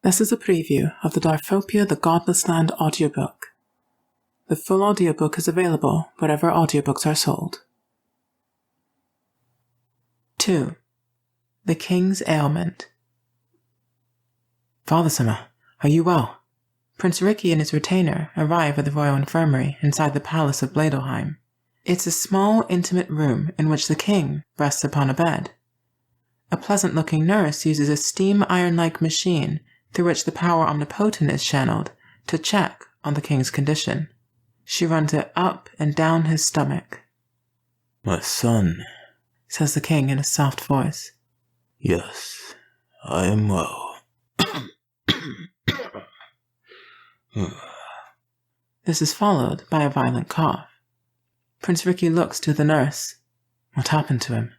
This is a preview of the Darphopia the Godless Land audiobook. The full audiobook is available wherever audiobooks are sold. 2. The King's Ailment. Father Summer, are you well? Prince Ricky and his retainer arrive at the royal infirmary inside the palace of Bladelheim. It's a small, intimate room in which the king rests upon a bed. A pleasant-looking nurse uses a steam iron-like machine through which the power omnipotent is channeled to check on the king's condition. She runs it up and down his stomach. "My son," says the king in a soft voice. "Yes, I am well." This is followed by a violent cough. Prince Ricky looks to the nurse. What happened to him?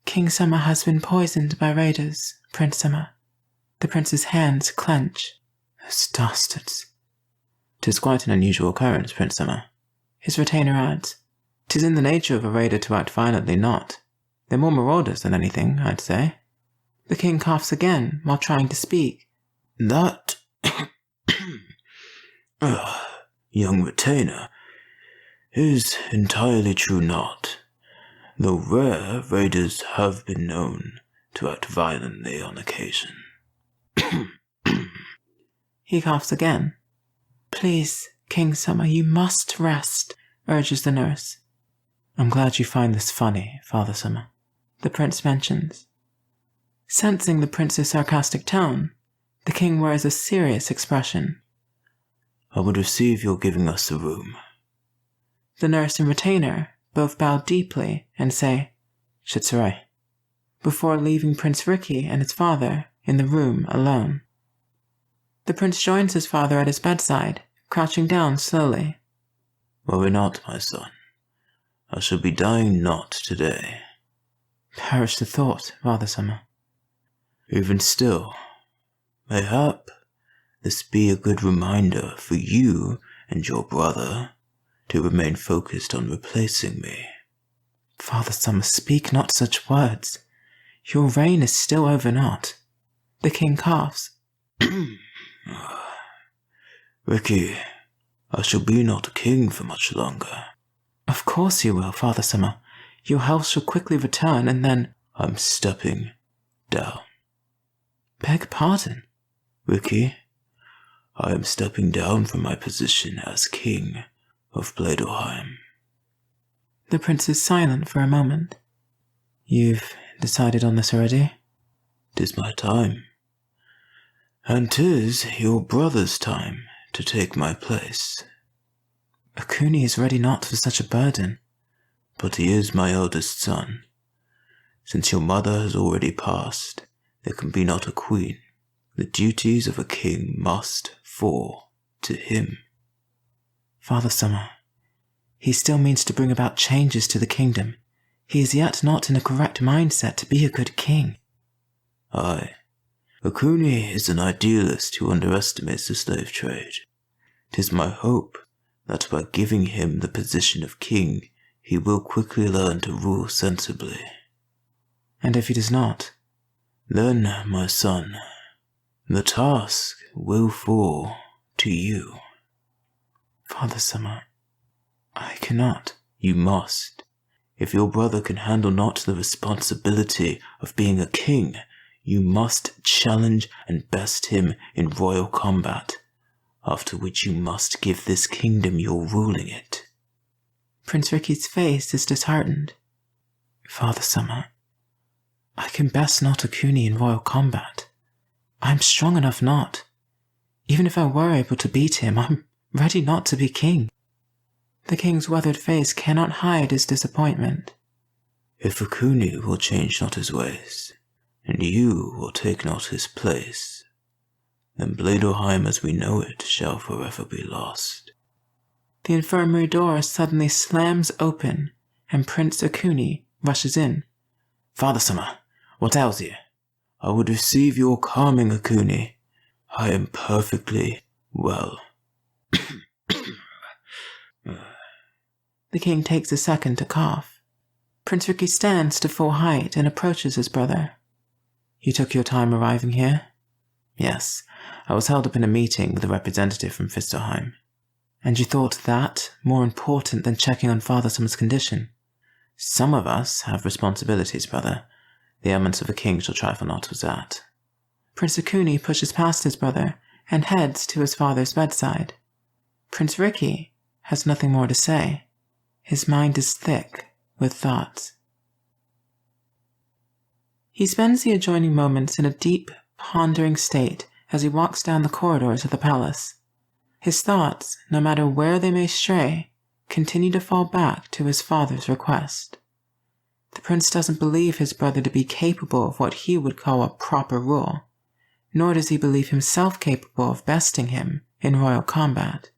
King Summer has been poisoned by raiders, Prince Summer. The prince's hands clench. Those dastards. "'Tis quite an unusual occurrence, Prince Summer," his retainer adds. "'Tis in the nature of a raider to act violently, not. They're more marauders than anything, I'd say." The king coughs again while trying to speak. "That young retainer is entirely true not, though rare raiders have been known to act violently on occasion." He coughs again. "Please, King Summer, you must rest," urges the nurse. "I'm glad you find this funny, Father Summer," the prince mentions. Sensing the prince's sarcastic tone, the king wears a serious expression. "I would receive your giving us a room." The nurse and retainer both bow deeply and say, "Shitsarai," before leaving Prince Ricky and his father in the room alone. The prince joins his father at his bedside, crouching down slowly. "Worry not, my son. I shall be dying not today." "Perish the thought, Father Summer." "Even still, mayhap this be a good reminder for you and your brother to remain focused on replacing me." "Father Summer, speak not such words. Your reign is still over not." The king coughs. "Ricky, I shall be not king for much longer." "Of course you will, Father Summer. Your health shall quickly return, and then—" "I'm stepping down." "Beg pardon?" "Ricky, I am stepping down from my position as king of Bladelheim." The prince is silent for a moment. "You've decided on this already?" "'Tis my time. And 'tis your brother's time to take my place." "Okuni is ready not for such a burden." "But he is my eldest son. Since your mother has already passed, there can be not a queen. The duties of a king must fall to him." "Father Summer, he still means to bring about changes to the kingdom. He is yet not in a correct mindset to be a good king." "Aye. Okuni is an idealist who underestimates the slave trade. 'Tis my hope that by giving him the position of king, he will quickly learn to rule sensibly." "And if he does not?" "Then, my son, the task will fall to you." "Father Summer, I cannot." "You must. If your brother can handle not the responsibility of being a king, you must challenge and best him in royal combat, after which you must give this kingdom your ruling it." Prince Ricky's face is disheartened. "Father Summer, I can best not Okuni in royal combat. I'm strong enough not. Even if I were able to beat him, I'm ready not to be king." The king's weathered face cannot hide his disappointment. "If Okuni will change not his ways, and you will take not his place, then Bladelheim as we know it shall forever be lost." The infirmary door suddenly slams open, and Prince Okuni rushes in. "Father Summer, what ails you?" "I would receive your calming, Okuni. I am perfectly well." The king takes a second to cough. Prince Ricky stands to full height and approaches his brother. "You took your time arriving here?" Yes, I was held up in a meeting with a representative from Fistelheim. And you thought that more important than checking on Father Summer's condition? Some of us have responsibilities, brother. The ailments of a king shall trifle not with that. Prince Akuni pushes past his brother and heads to his father's bedside. Prince Ricky has nothing more to say. His mind is thick with thoughts. He spends the adjoining moments in a deep, pondering state as he walks down the corridors of the palace. His thoughts, no matter where they may stray, continue to fall back to his father's request. The prince doesn't believe his brother to be capable of what he would call a proper rule, nor does he believe himself capable of besting him in royal combat.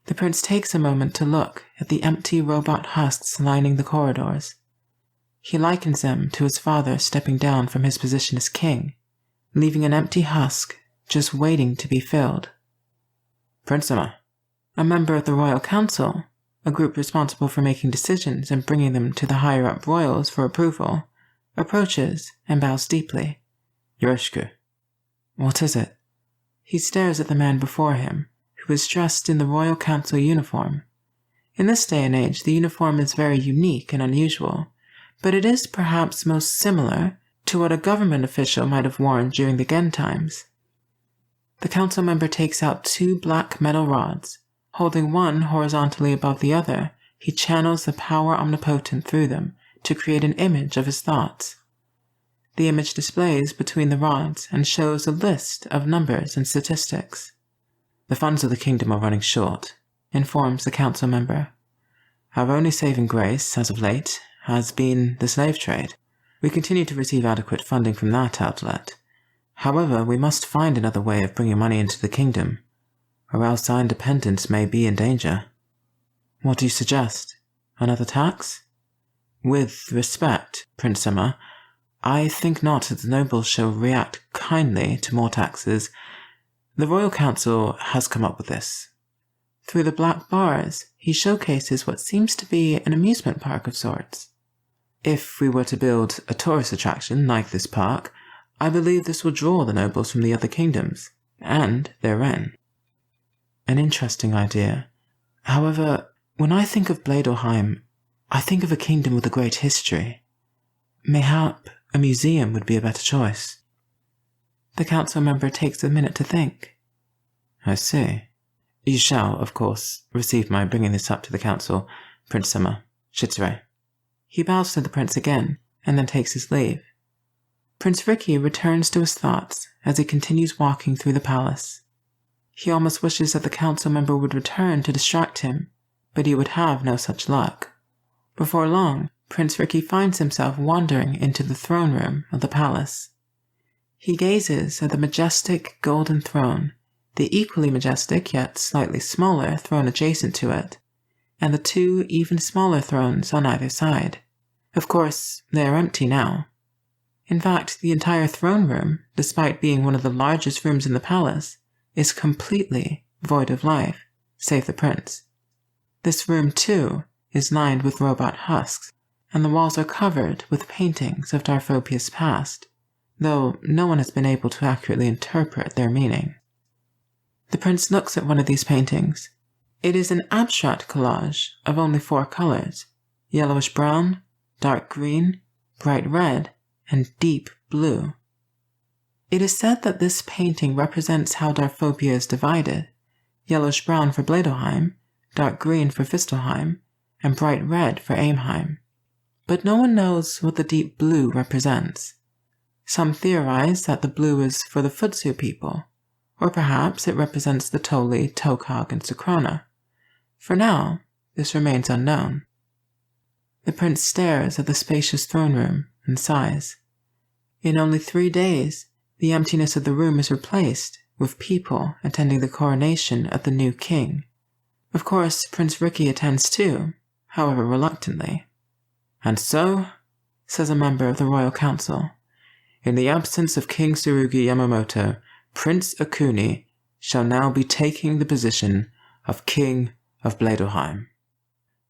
The prince takes a moment to look at the empty robot husks lining the corridors. He likens them to his father stepping down from his position as king, leaving an empty husk just waiting to be filled. Prince Summer, a member of the Royal Council, a group responsible for making decisions and bringing them to the higher-up royals for approval, approaches and bows deeply. Yorishku. What is it? He stares at the man before him, who is dressed in the Royal Council uniform. In this day and age, the uniform is very unique and unusual, but it is perhaps most similar to what a government official might have worn during the Gen times. The council member takes out 2 black metal rods. Holding one horizontally above the other, he channels the power omnipotent through them to create an image of his thoughts. The image displays between the rods and shows a list of numbers and statistics. The funds of the kingdom are running short, informs the council member. Our only saving grace, as of late, has been the slave trade. We continue to receive adequate funding from that outlet. However, we must find another way of bringing money into the kingdom, or else our independence may be in danger. What do you suggest? Another tax? With respect, Prince Summer, I think not that the nobles shall react kindly to more taxes. The Royal Council has come up with this. Through the black bars, he showcases what seems to be an amusement park of sorts. If we were to build a tourist attraction like this park, I believe this will draw the nobles from the other kingdoms, and therein. An interesting idea. However, when I think of Bladelheim, I think of a kingdom with a great history. Mayhap a museum would be a better choice. The council member takes a minute to think. I see. You shall, of course, receive my bringing this up to the council, Prince Summer. Shitsure. He bows to the prince again, and then takes his leave. Prince Ricky returns to his thoughts as he continues walking through the palace. He almost wishes that the council member would return to distract him, but he would have no such luck. Before long, Prince Ricky finds himself wandering into the throne room of the palace. He gazes at the majestic golden throne, the equally majestic yet slightly smaller throne adjacent to it, and the 2 even smaller thrones on either side. Of course, they are empty now. In fact, the entire throne room, despite being one of the largest rooms in the palace, is completely void of life, save the prince. This room, too, is lined with robot husks, and the walls are covered with paintings of Darphopia's past, though no one has been able to accurately interpret their meaning. The prince looks at one of these paintings. It is an abstract collage of only 4 colors: yellowish-brown, dark green, bright red, and deep blue. It is said that this painting represents how Darphopia is divided: yellowish-brown for Bladelheim, dark green for Fistelheim, and bright red for Aimheim. But no one knows what the deep blue represents. Some theorize that the blue is for the Futsu people, or perhaps it represents the Toli, Tokag, and Sokrona. For now, this remains unknown. The prince stares at the spacious throne room and sighs. In only 3 days, the emptiness of the room is replaced with people attending the coronation of the new king. Of course, Prince Ricky attends too, however reluctantly. And so, says a member of the Royal Council, in the absence of King Tsurugi Yamamoto, Prince Akuni shall now be taking the position of King of Bladelheim.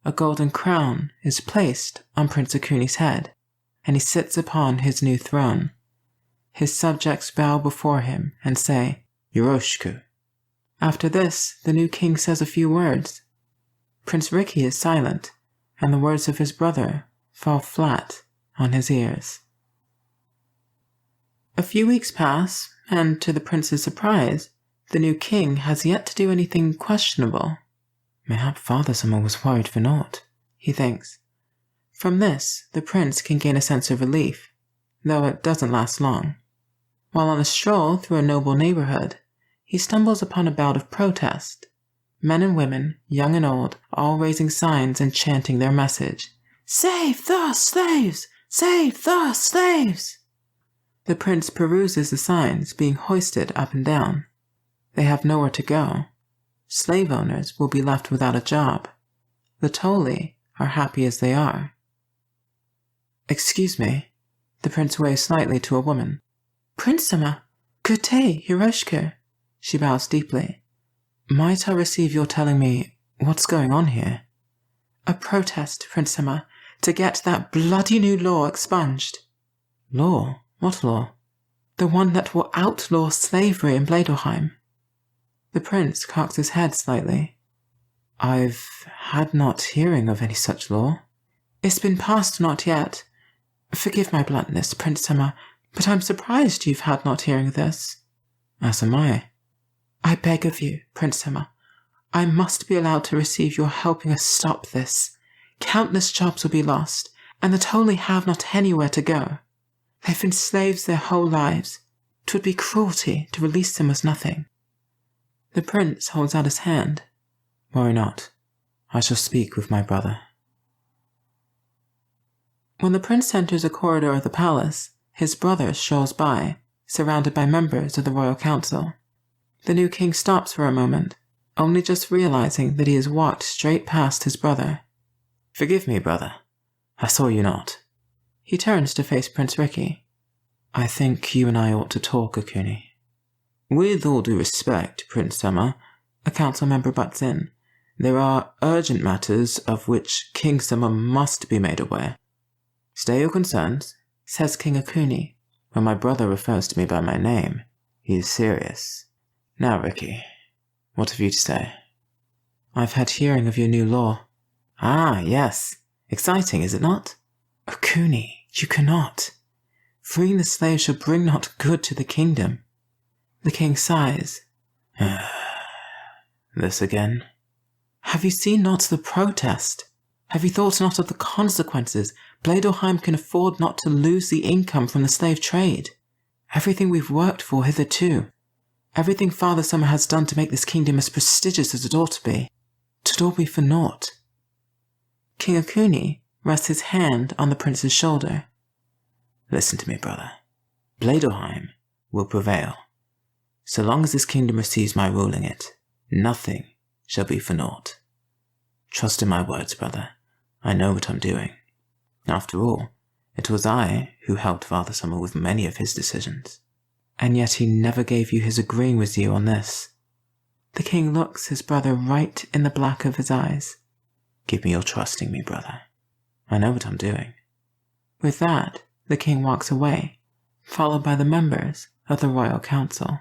A golden crown is placed on Prince Akuni's head, and he sits upon his new throne. His subjects bow before him and say, Yeroshku. After this, the new king says a few words. Prince Ricky is silent, and the words of his brother fall flat on his ears. A few weeks pass, and to the prince's surprise, the new king has yet to do anything questionable. Mayhap Father Summer was worried for naught, he thinks. From this, the prince can gain a sense of relief, though it doesn't last long. While on a stroll through a noble neighborhood, he stumbles upon a bout of protest. Men and women, young and old, all raising signs and chanting their message. Save the slaves! Save the slaves! The prince peruses the signs being hoisted up and down. They have nowhere to go. Slave owners will be left without a job. The Toli are happy as they are. Excuse me. The prince waves slightly to a woman. Prince-sama, good day, Yeroshku. She bows deeply. Might I receive your telling me what's going on here? A protest, Prince-sama, to get that bloody new law expunged. Law? What law? The one that will outlaw slavery in Bladelheim. The prince cocks his head slightly. I've had not hearing of any such law. It's been passed not yet. Forgive my bluntness, Prince-sama, but I'm surprised you've had not hearing of this. As am I. I beg of you, Prince-sama, I must be allowed to receive your helping us stop this. Countless jobs will be lost, and the Toli have not anywhere to go. They've been slaves their whole lives. 'Twould be cruelty to release them as nothing. The prince holds out his hand. Worry not. I shall speak with my brother. When the prince enters a corridor of the palace, his brother strolls by, surrounded by members of the royal council. The new king stops for a moment, only just realizing that he has walked straight past his brother. Forgive me, brother. I saw you not. He turns to face Prince Ricky. I think you and I ought to talk, Akuni. With all due respect, Prince Summer, a council member butts in. There are urgent matters of which King Summer must be made aware. Stay your concerns, says King Akuni. When my brother refers to me by my name, he is serious. Now, Ricky, what have you to say? I've had hearing of your new law. Ah, yes. Exciting, is it not? Akuni, you cannot. Freeing the slaves shall bring not good to the kingdom. The king sighs. This again? Have you seen not the protest? Have you thought not of the consequences? Bladelheim can afford not to lose the income from the slave trade. Everything we've worked for hitherto. Everything Father Summer has done to make this kingdom as prestigious as it ought to be. 'Twould all be for naught. King Akuni rests his hand on the prince's shoulder. Listen to me, brother. Bladelheim will prevail. So long as this kingdom receives my ruling it, nothing shall be for naught. Trust in my words, brother. I know what I'm doing. After all, it was I who helped Father Summer with many of his decisions. And yet he never gave you his agreeing with you on this. The king looks his brother right in the black of his eyes. Give me your trusting me, brother. I know what I'm doing. With that, the king walks away, followed by the members of the royal council.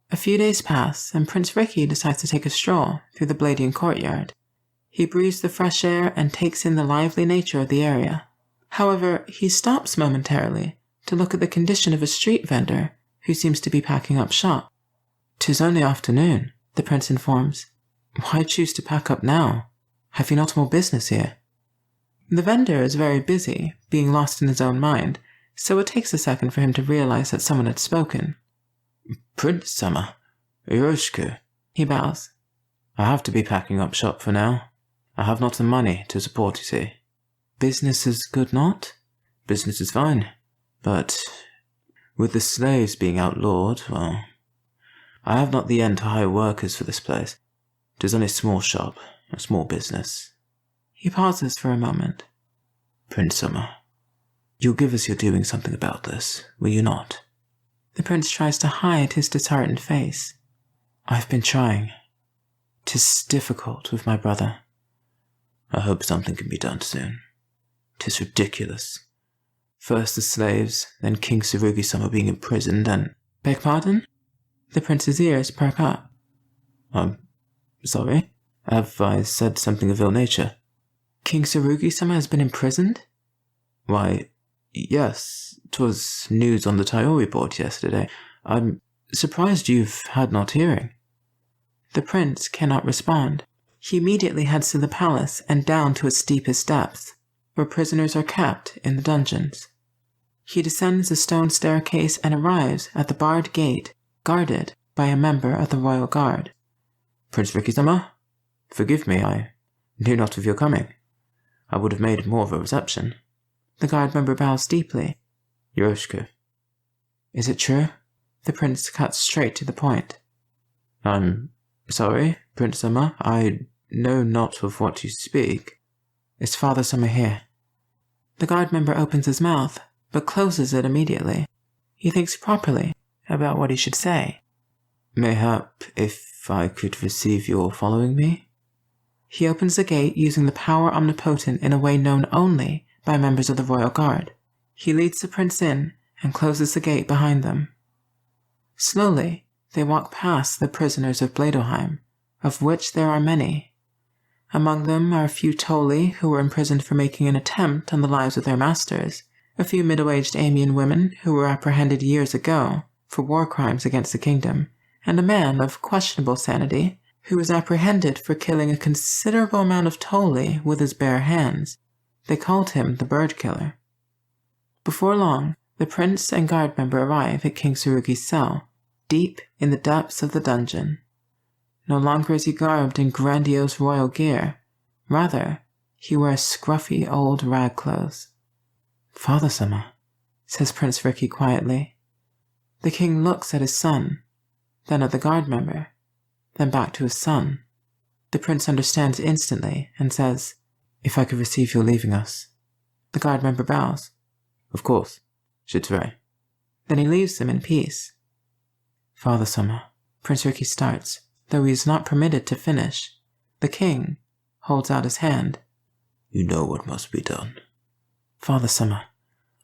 A few days pass, and Prince Ricky decides to take a stroll through the Bladian courtyard. He breathes the fresh air and takes in the lively nature of the area. However, he stops momentarily to look at the condition of a street vendor who seems to be packing up shop. 'Tis only afternoon, the prince informs. Why choose to pack up now? Have you not more business here? The vendor is very busy, being lost in his own mind, so it takes a second for him to realize that someone had spoken. Prince Summer, Yeroshku, he bows. I have to be packing up shop for now. I have not the money to support, you see. Business is good not? Business is fine, but with the slaves being outlawed, well, I have not the end to hire workers for this place. It is only a small shop, a small business. He pauses for a moment. Prince Summer, you'll give us your doing something about this, will you not? The prince tries to hide his disheartened face. I've been trying. 'Tis difficult with my brother. I hope something can be done soon. 'Tis ridiculous. First the slaves, then King Tsurugi-sama being imprisoned, and... Beg pardon? The prince's ears perk up. I'm sorry? Have I said something of ill nature? King Tsurugi-sama has been imprisoned? Why, yes. 'Twas news on the Taiyo board yesterday. I'm surprised you've had not hearing. The prince cannot respond. He immediately heads to the palace and down to its deepest depths, where prisoners are kept in the dungeons. He descends the stone staircase and arrives at the barred gate, guarded by a member of the royal guard. Prince Riki-sama, forgive me, I knew not of your coming. I would have made more of a reception. The guard member bows deeply. Yoroshiku. Is it true? The prince cuts straight to the point. I'm sorry, Prince-sama, I know not of what you speak. Is Father-sama here? The guard member opens his mouth, but closes it immediately. He thinks properly about what he should say. Mayhap if I could receive your following me? He opens the gate using the power omnipotent in a way known only by members of the royal guard. He leads the prince in and closes the gate behind them. Slowly, they walk past the prisoners of Bladoheim, of which there are many. Among them are a few Toli who were imprisoned for making an attempt on the lives of their masters, a few middle-aged Amian women who were apprehended years ago for war crimes against the kingdom, and a man of questionable sanity who was apprehended for killing a considerable amount of Toli with his bare hands. They called him the Bird Killer. Before long, the prince and guard member arrive at King Tsurugi's cell, deep in the depths of the dungeon. No longer is he garbed in grandiose royal gear. Rather, he wears scruffy old rag clothes. Father-sama, says Prince Riki quietly. The king looks at his son, then at the guard member, then back to his son. The prince understands instantly and says, "If I could receive your leaving us." The guard member bows. Of course, Shitsure. Then he leaves them in peace. Father-sama, Prince Riki starts, though he is not permitted to finish. The king holds out his hand. You know what must be done. Father-sama,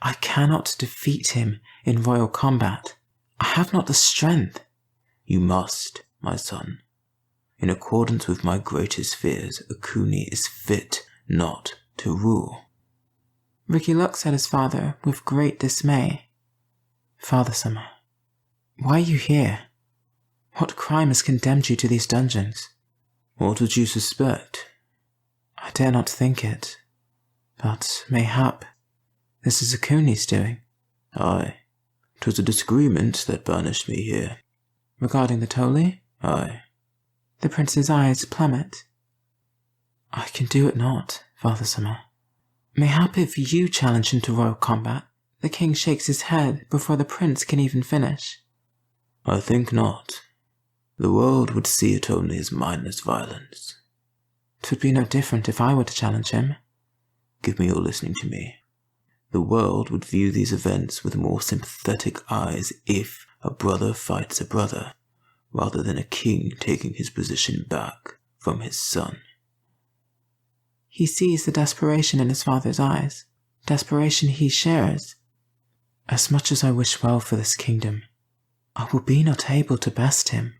I cannot defeat him in royal combat. I have not the strength. You must, my son. In accordance with my greatest fears, Akuni is fit not to rule. Riki looks at his father with great dismay. Father-sama, why are you here? What crime has condemned you to these dungeons? What would you suspect? I dare not think it. But mayhap this is Akuni's doing. Aye. 'Twas a disagreement that banished me here. Regarding the Toli? Aye. The prince's eyes plummet. I can do it not, Father-sama. Mayhap if you challenge him to royal combat. The king shakes his head before the prince can even finish. I think not. The world would see it only as mindless violence. 'Twould be no different if I were to challenge him. Give me your listening to me. The world would view these events with more sympathetic eyes if a brother fights a brother, rather than a king taking his position back from his son. He sees the desperation in his father's eyes, desperation he shares. As much as I wish well for this kingdom, I will be not able to best him.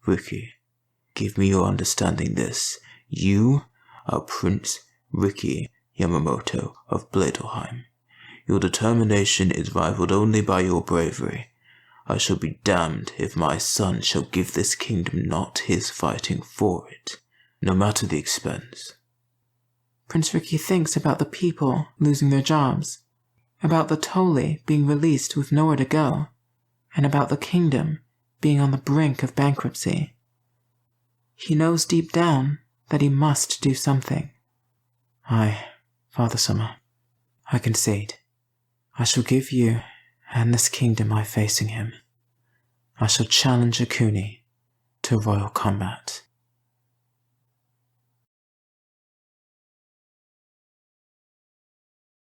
Riki, give me your understanding this. You are Prince Riki Yamamoto of Bladoheim. Your determination is rivaled only by your bravery. I shall be damned if my son shall give this kingdom not his fighting for it, no matter the expense. Prince Riki thinks about the people losing their jobs, about the Toli being released with nowhere to go, and about the kingdom being on the brink of bankruptcy. He knows deep down that he must do something. Aye, Father-sama, I concede. I shall give you and this kingdom my facing him. I shall challenge Akuni to royal combat.